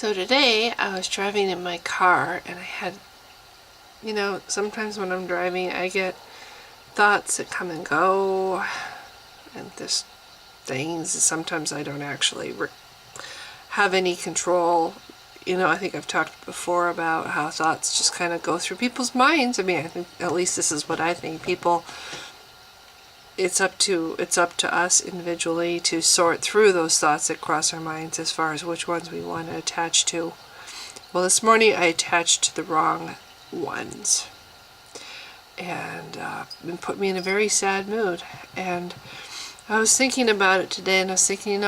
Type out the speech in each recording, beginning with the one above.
So today I was driving in my car and I had, sometimes when I'm driving I get thoughts that come and go and just things. Sometimes I don't actually have any control. I think I've talked before about how thoughts just kind of go through people's minds. I think at least this is what I think. It's up to us individually to sort through those thoughts that cross our minds as far as which ones we want to attach to. Well, this morning I attached to the wrong ones, and it put me in a very sad mood. And I was thinking about it today, and I was thinking,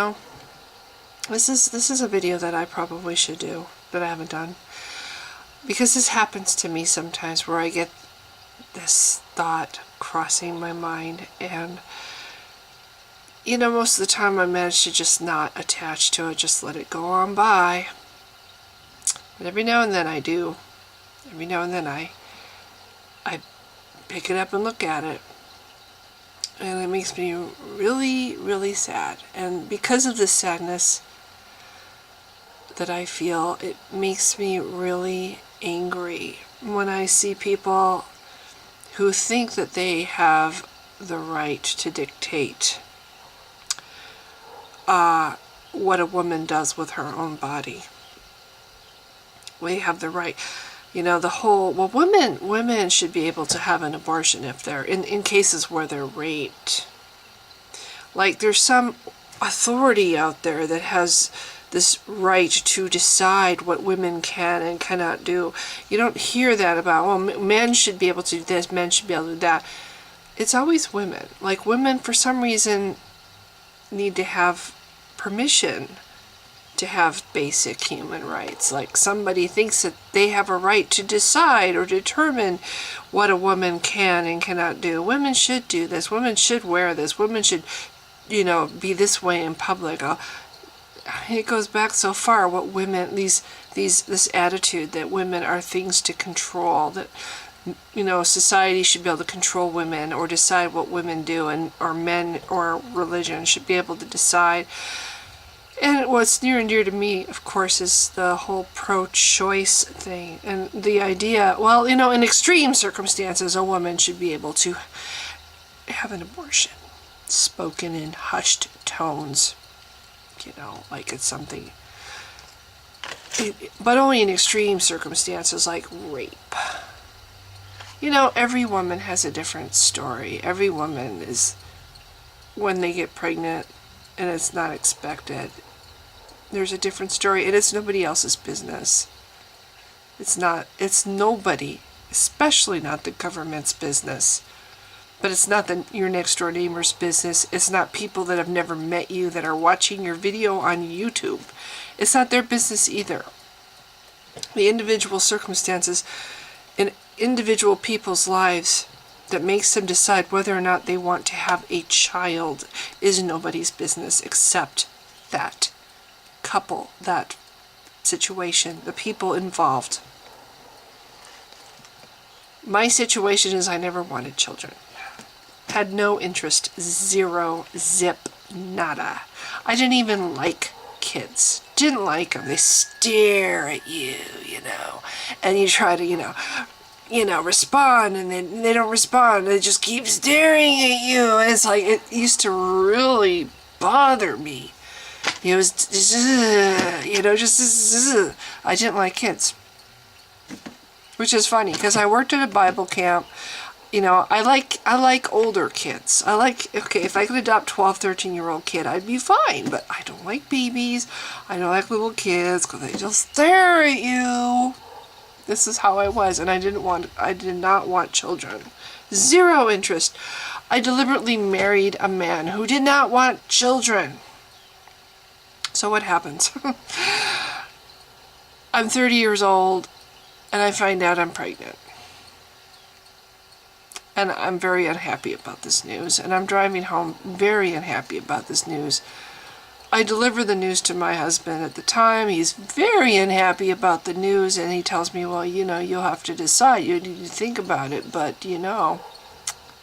this is a video that I probably should do that I haven't done, because this happens to me sometimes where I get this thought crossing my mind, and most of the time I manage to just not attach to it, just let it go on by. But every now and then I do. Every now and then I pick it up and look at it, and it makes me really, really sad. And because of this sadness that I feel, it makes me really angry when I see people who think that they have the right to dictate what a woman does with her own body. We have the right, women should be able to have an abortion if they're, in cases where they're raped. Like, there's some authority out there that has this right to decide what women can and cannot do. You don't hear that about, men should be able to do this, men should be able to do that. It's always women. Like, women, for some reason, need to have permission to have basic human rights. Like, somebody thinks that they have a right to decide or determine what a woman can and cannot do. Women should do this. Women should wear this. Women should, be this way in public. It goes back so far, what women, this attitude that women are things to control, that society should be able to control women or decide what women do, or men or religion should be able to decide. And what's near and dear to me, of course, is the whole pro-choice thing, and the idea, in extreme circumstances, a woman should be able to have an abortion, spoken in hushed tones. Like it's something, but only in extreme circumstances like rape. Every woman has a different story. Every woman is, when they get pregnant and it's not expected, there's a different story, and it's nobody else's business. It's nobody, especially not the government's business. But it's not your next door neighbor's business. It's not people that have never met you that are watching your video on YouTube. It's not their business either. The individual circumstances in individual people's lives that makes them decide whether or not they want to have a child is nobody's business except that couple, that situation, the people involved. My situation is I never wanted children. Had no interest, zero, zip, nada. I didn't even like kids. Didn't like them. They stare at you, and you try to, respond, and they don't respond. They just keep staring at you. And it's like, it used to really bother me. It was, I didn't like kids. Which is funny, because I worked at a Bible camp. I like older kids. If I could adopt 12, 13-year-old kid, I'd be fine. But I don't like babies. I don't like little kids because they just stare at you. This is how I was, and I did not want children. Zero interest. I deliberately married a man who did not want children. So what happens? I'm 30 years old, and I find out I'm pregnant. And I'm very unhappy about this news. And I'm driving home very unhappy about this news. I deliver the news to my husband at the time. He's very unhappy about the news. And he tells me, well, you'll have to decide. You need to think about it. But, you'll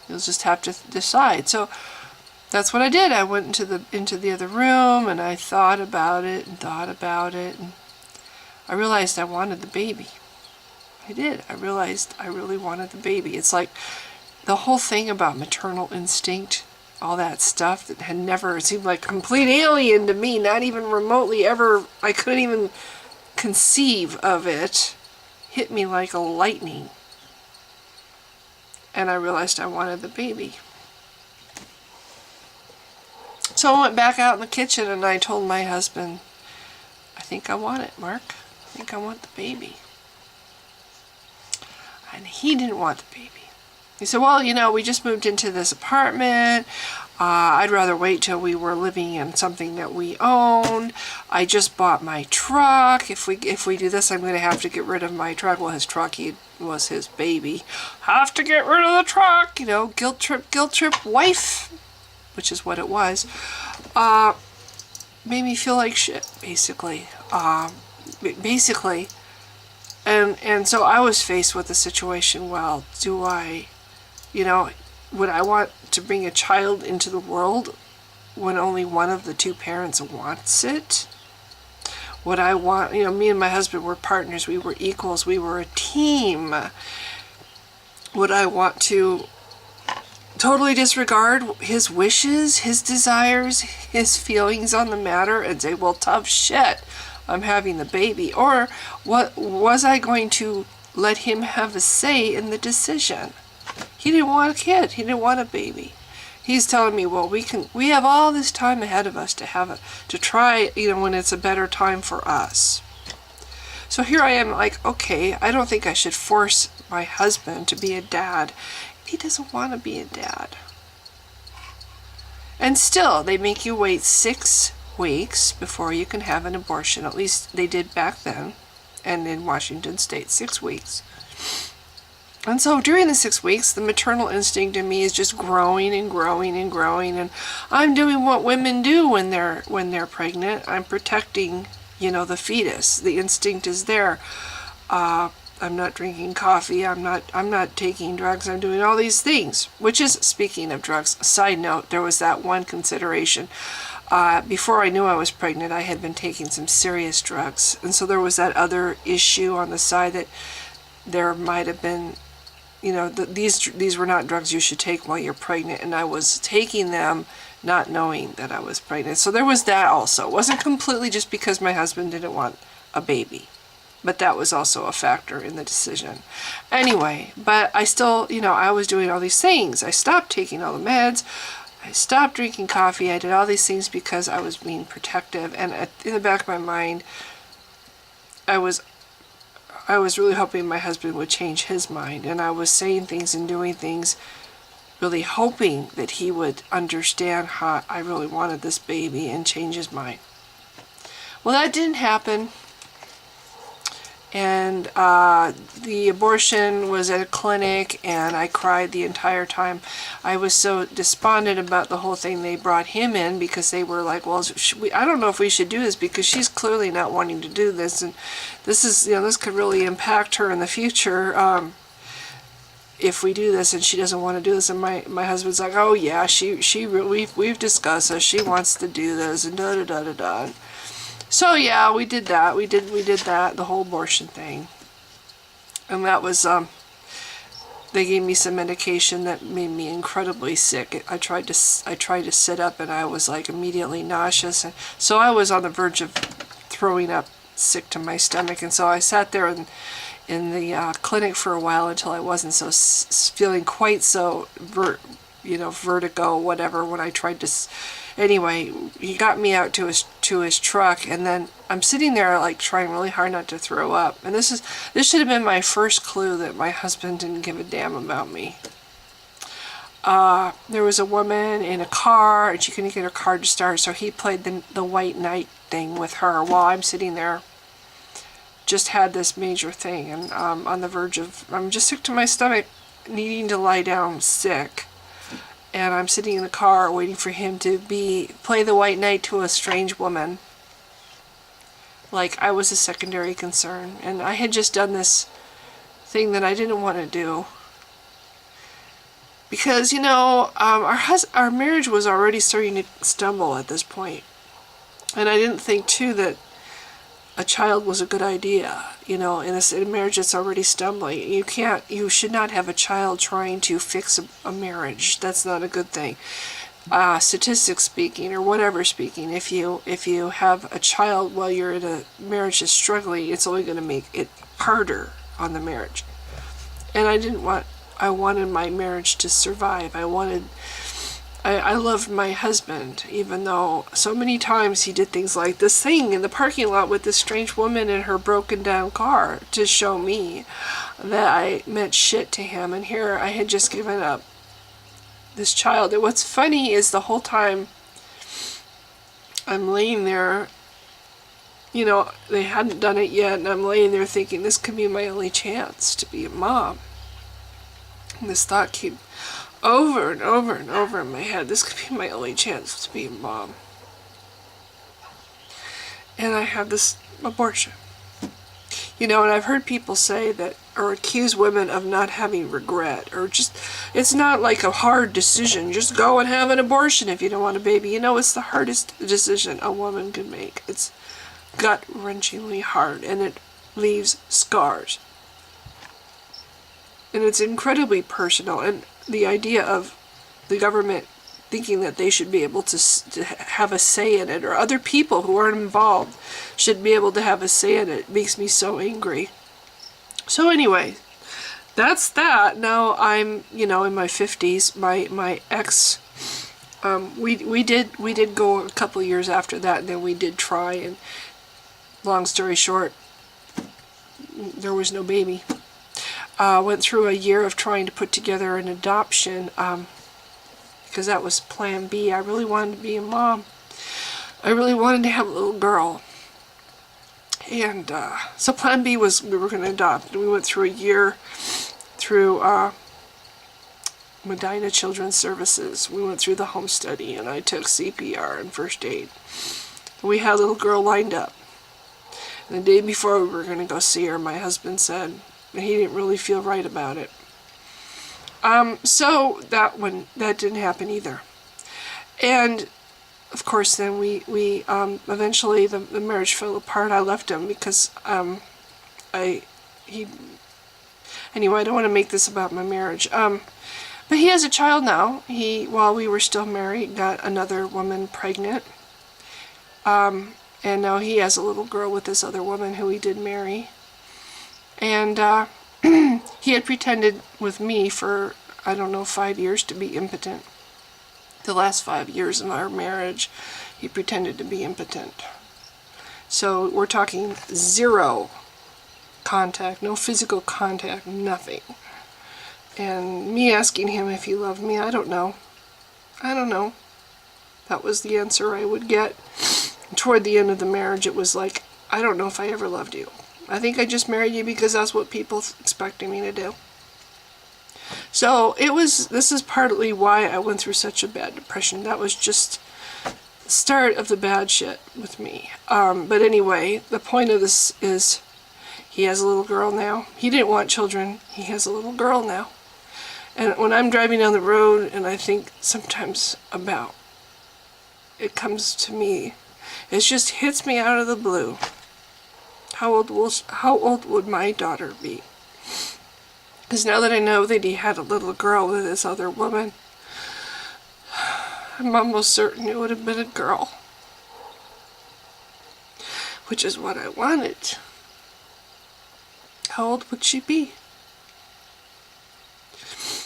just have to decide. So that's what I did. I went into the other room, and I thought about it. And I realized I wanted the baby. I did. I realized I really wanted the baby. It's like the whole thing about maternal instinct, all that stuff that had never, it seemed like complete alien to me, not even remotely ever, I couldn't even conceive of it, hit me like a lightning. And I realized I wanted the baby. So I went back out in the kitchen and I told my husband, I think I want it, Mark. I think I want the baby. And he didn't want the baby. He said, well, you know, we just moved into this apartment. I'd rather wait till we were living in something that we owned. I just bought my truck. If we do this, I'm going to have to get rid of my truck. Well, his truck was his baby. Have to get rid of the truck. You know, guilt trip, wife, which is what it was. Made me feel like shit, basically. And so I was faced with the situation, well, do I, you know, would I want to bring a child into the world when only one of the two parents wants it? Would I want, you know, me and my husband were partners, we were equals, we were a team. Would I want to totally disregard his wishes, his desires, his feelings on the matter and say, well, tough shit, I'm having the baby? Or what was I going to let him have a say in the decision? He didn't want a kid. He didn't want a baby. He's telling me, well, we have all this time ahead of us to try, you know, when it's a better time for us. So here I am like, okay, I don't think I should force my husband to be a dad. He doesn't want to be a dad. And still, they make you wait 6 weeks before you can have an abortion. At least they did back then. And in Washington State, 6 weeks. And so during the 6 weeks, the maternal instinct in me is just growing and growing and growing. And I'm doing what women do when they're pregnant. I'm protecting, you know, the fetus. The instinct is there. I'm not drinking coffee. I'm not taking drugs. I'm doing all these things. Which is, speaking of drugs, side note, there was that one consideration. Before I knew I was pregnant, I had been taking some serious drugs. And so there was that other issue on the side that there might have been, you know, these were not drugs you should take while you're pregnant. And I was taking them not knowing that I was pregnant. So there was that also. It wasn't completely just because my husband didn't want a baby. But that was also a factor in the decision. Anyway, but I still, you know, I was doing all these things. I stopped taking all the meds. I stopped drinking coffee. I did all these things because I was being protective. And in the back of my mind, I was really hoping my husband would change his mind. And I was saying things and doing things, really hoping that he would understand how I really wanted this baby and change his mind. Well, that didn't happen. And the abortion was at a clinic, and I cried the entire time. I was so despondent about the whole thing. They brought him in because they were like, well, I don't know if we should do this because she's clearly not wanting to do this, and this is, you know, this could really impact her in the future if we do this, and she doesn't want to do this. And my husband's like, oh yeah, we've discussed this. She wants to do this, and da da da da da. So yeah, we did that. We did that, the whole abortion thing. And that was, they gave me some medication that made me incredibly sick. I tried to sit up and I was like immediately nauseous. And so I was on the verge of throwing up, sick to my stomach. And so I sat there in the clinic for a while until I wasn't so feeling quite so vertigo, whatever, when I tried to. Anyway, he got me out to his truck, and then I'm sitting there like trying really hard not to throw up. And this should have been my first clue that my husband didn't give a damn about me. There was a woman in a car, and she couldn't get her car to start, so he played the white knight thing with her while I'm sitting there. Just had this major thing, and on the verge of, I'm just sick to my stomach, needing to lie down sick. And I'm sitting in the car waiting for him to play the white knight to a strange woman. Like I was a secondary concern. And I had just done this thing that I didn't want to do. Because, you know, our marriage was already starting to stumble at this point. And I didn't think, too, that a child was a good idea, in a marriage that's already stumbling. You should not have a child trying to fix a marriage. That's not a good thing. Statistics speaking, or whatever speaking, if you have a child while you're in a marriage that's struggling, it's only going to make it harder on the marriage. And I wanted my marriage to survive. I loved my husband, even though so many times he did things like this thing in the parking lot with this strange woman in her broken down car to show me that I meant shit to him. And here I had just given up this child. And what's funny is the whole time I'm laying there, they hadn't done it yet, and I'm laying there thinking this could be my only chance to be a mom. And this thought came over and over and over in my head. This could be my only chance to be a mom. And I had this abortion. And I've heard people say that, or accuse women of not having regret, or just, it's not like a hard decision. Just go and have an abortion if you don't want a baby. It's the hardest decision a woman can make. It's gut-wrenchingly hard, and it leaves scars. And it's incredibly personal, and the idea of the government thinking that they should be able to have a say in it, or other people who aren't involved should be able to have a say in it, makes me so angry. So anyway, that's that. Now I'm, in my 50s. My ex, we did go a couple years after that, and then we did try, and long story short, there was no baby. Went through a year of trying to put together an adoption, because that was plan B. I really wanted to be a mom. I really wanted to have a little girl. And so plan B was we were going to adopt. And we went through a year through Medina Children's Services. We went through the home study, and I took CPR and first aid. We had a little girl lined up. And the day before we were going to go see her, my husband said he didn't really feel right about it. So that didn't happen either. And of course then we eventually the marriage fell apart. I left him because anyway, I don't want to make this about my marriage. But he has a child now. While we were still married, got another woman pregnant. And now he has a little girl with this other woman who he did marry. And he had pretended with me for, 5 years to be impotent. The last 5 years of our marriage, he pretended to be impotent. So we're talking zero contact, no physical contact, nothing. And me asking him if he loved me, I don't know. That was the answer I would get. Toward the end of the marriage, it was like, I don't know if I ever loved you. I think I just married you because that's what people expected me to do. So this is partly why I went through such a bad depression. That was just the start of the bad shit with me. But anyway, the point of this is he has a little girl now. He didn't want children. He has a little girl now. And when I'm driving down the road and I think sometimes about, it comes to me, it just hits me out of the blue. How old would my daughter be? Because now that I know that he had a little girl with this other woman, I'm almost certain it would have been a girl. Which is what I wanted. How old would she be?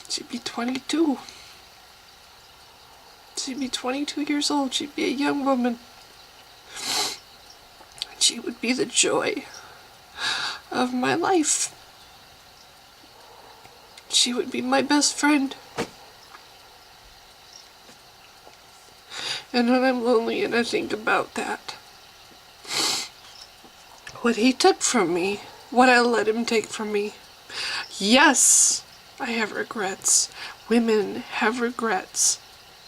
She'd be 22. She'd be 22 years old. She'd be a young woman. She would be the joy of my life. She would be my best friend. And when I'm lonely and I think about that, what he took from me, what I let him take from me, yes, I have regrets. Women have regrets.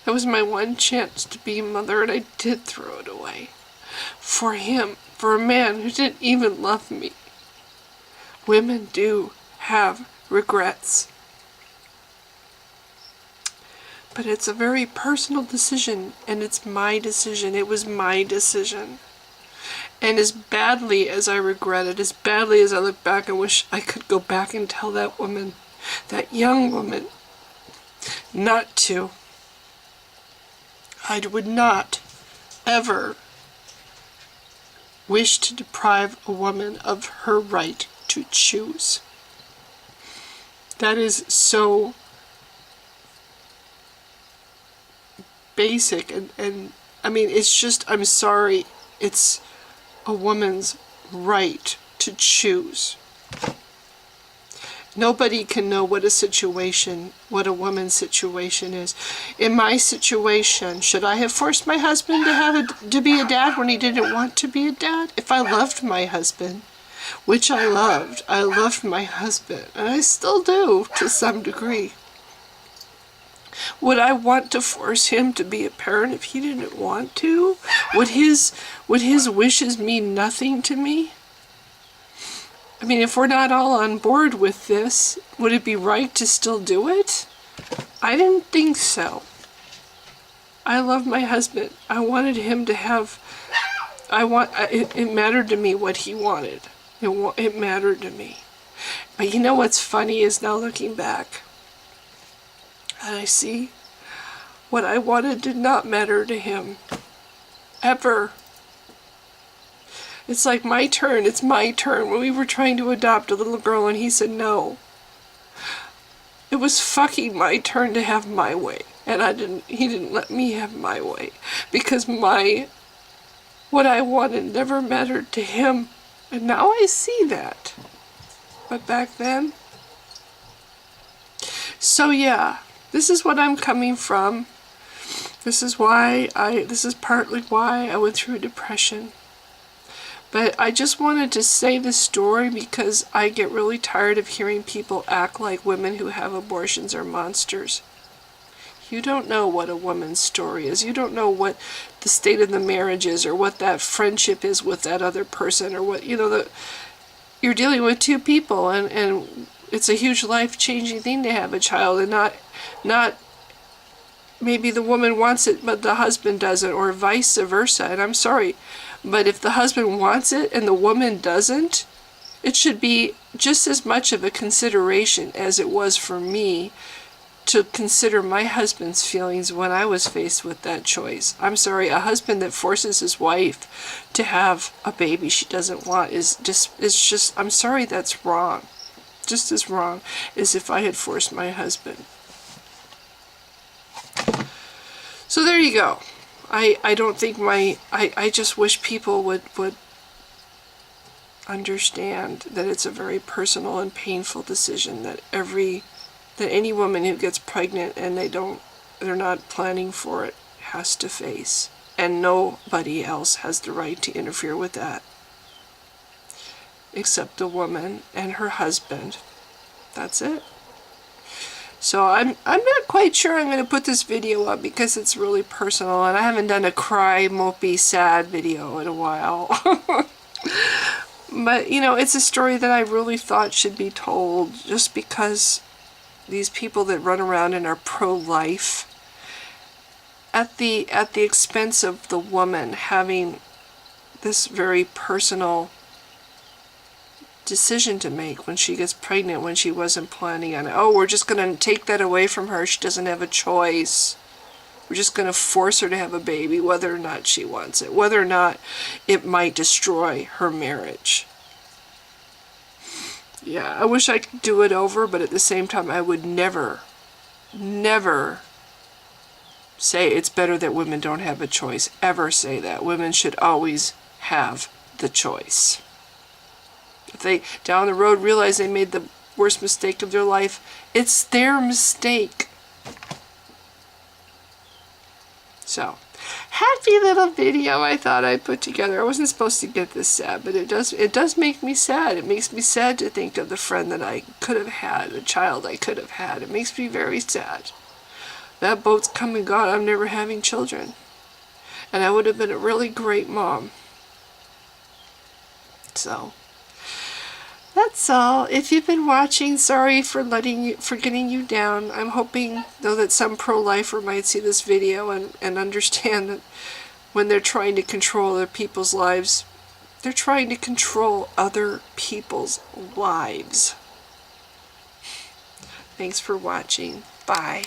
That was my one chance to be a mother, and I did throw it away. For him, for a man who didn't even love me. Women do have regrets. But it's a very personal decision, and it's my decision. It was my decision. And as badly as I regret it, as badly as I look back, I wish I could go back and tell that woman, that young woman, not to. I would not ever wish to deprive a woman of her right to choose. That is so basic, and I mean, it's just, I'm sorry, it's a woman's right to choose. Nobody can know what a woman's situation is. In my situation, should I have forced my husband to be a dad when he didn't want to be a dad? If I loved my husband, which I loved my husband, and I still do to some degree. Would I want to force him to be a parent if he didn't want to? Would his wishes mean nothing to me? I mean, if we're not all on board with this, would it be right to still do it? I didn't think so. I love my husband. I wanted him to have, it mattered to me what he wanted. It mattered to me. But you know what's funny is now looking back, and I see what I wanted did not matter to him. Ever. It's like my turn, it's my turn. When we were trying to adopt a little girl and he said no. It was fucking my turn to have my way. And he didn't let me have my way. Because what I wanted never mattered to him. And now I see that. But back then. So yeah, this is what I'm coming from. This is partly why I went through depression. But I just wanted to say this story because I get really tired of hearing people act like women who have abortions are monsters. You don't know what a woman's story is. You don't know what the state of the marriage is, or what that friendship is with that other person, or what, you're dealing with two people, and it's a huge life-changing thing to have a child, and not maybe the woman wants it but the husband doesn't, or vice versa. And I'm sorry, but if the husband wants it and the woman doesn't, it should be just as much of a consideration as it was for me to consider my husband's feelings when I was faced with that choice. I'm sorry, a husband that forces his wife to have a baby she doesn't want is just, I'm sorry, that's wrong. Just as wrong as if I had forced my husband. So there you go. I don't think I just wish people would understand that it's a very personal and painful decision that any woman who gets pregnant and they're not planning for it has to face. And nobody else has the right to interfere with that. Except the woman and her husband. That's it. So I'm not quite sure I'm going to put this video up because it's really personal, and I haven't done a cry, mopey, sad video in a while. But, it's a story that I really thought should be told, just because these people that run around and are pro-life, at the expense of the woman having this very personal decision to make when she gets pregnant, when she wasn't planning on it. Oh, we're just going to take that away from her. She doesn't have a choice. We're just going to force her to have a baby, whether or not she wants it, whether or not it might destroy her marriage. Yeah, I wish I could do it over, but at the same time, I would never say it's better that women don't have a choice. Ever say that. Women should always have the choice. If they, down the road, realize they made the worst mistake of their life, it's their mistake. So, happy little video I thought I'd put together. I wasn't supposed to get this sad, but it does make me sad. It makes me sad to think of the friend that I could have had, the child I could have had. It makes me very sad. That boat's come and gone. I'm never having children. And I would have been a really great mom. So, that's all. If you've been watching, sorry for getting you down. I'm hoping, though, that some pro-lifer might see this video and understand that when they're trying to control other people's lives, They're trying to control other people's lives. Thanks for watching. Bye.